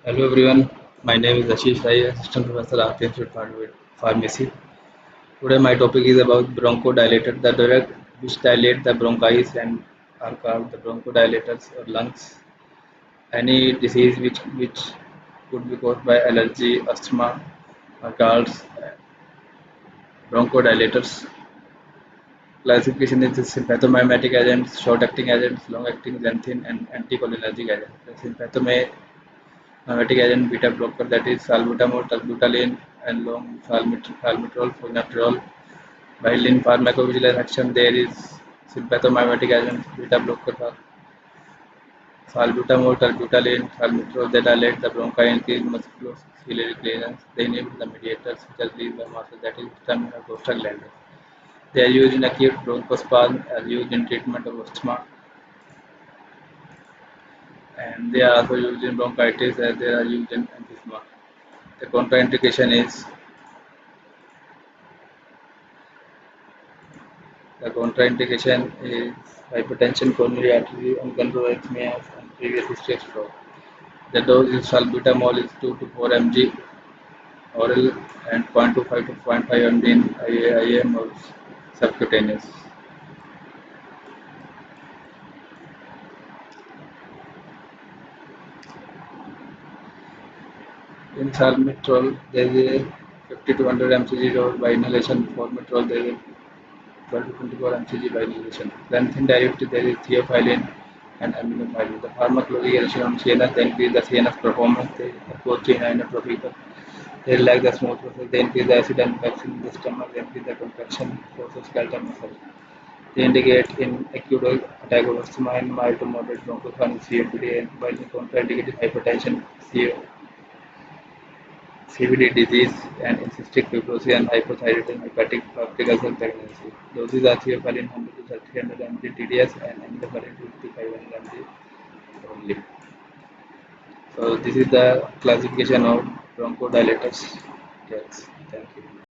Hello everyone, my name is Ashish Rahi, Assistant Professor RPIIT Pharmacy. Today my topic is about bronchodilator. The drug which dilate the bronchi and are called the bronchodilators or lungs. Any disease which could be caused by allergy, asthma, are called bronchodilators. Classification is sympathomimetic agents, short-acting agents, long-acting xanthine, and anticholinergic agents. The sympathomimetic agent beta blocker, that is salbutamol, terbutaline, and long salmeterol, formoterol. While in pharmacovigilance action, there is sympathomimetic agents, beta blocker, salbutamol, terbutaline, salmeterol that dilate the bronchi, increase musculoskeletal clearance. They inhibit the mediators which are released by muscle, that is histamine or prostaglandin. They are used in acute bronchospasm, are used in treatment of asthma, and they are also used in bronchitis as they are used in emphysema. The contraindication is hypertension, coronary artery, uncontrolled arrhythmias, and previous history of stroke. The dose is salbutamol is 2 to 4 mg oral and 0.25 to 0.5 mg in IM or subcutaneous. In salmeterol, there is a 50 to 100 mcg dose by inhalation. Formoterol, there is a 12 to 24 mcg by inhalation. Xanthine derivative, there is theophylline and aminophylline. The pharmacological action on CNS, they increase the CNS performance, they approach to inotropical. They lack the smooth process, they increase the acid and effects in the stomach, they increase the contraction force of skeletal muscle. They indicate in acute attack of asthma and mild to moderate bronchospasm COPD, and while in contraindicated hypertension, CVD disease, and in cystic fibrosis and hypothyroidism, hepatic pulmonary ulcer pregnancy. Doses are theophylline 100 to 300 mg TDS and aminophylline 2 to 500 mg only. So this is the classification of bronchodilators. Yes, thank you.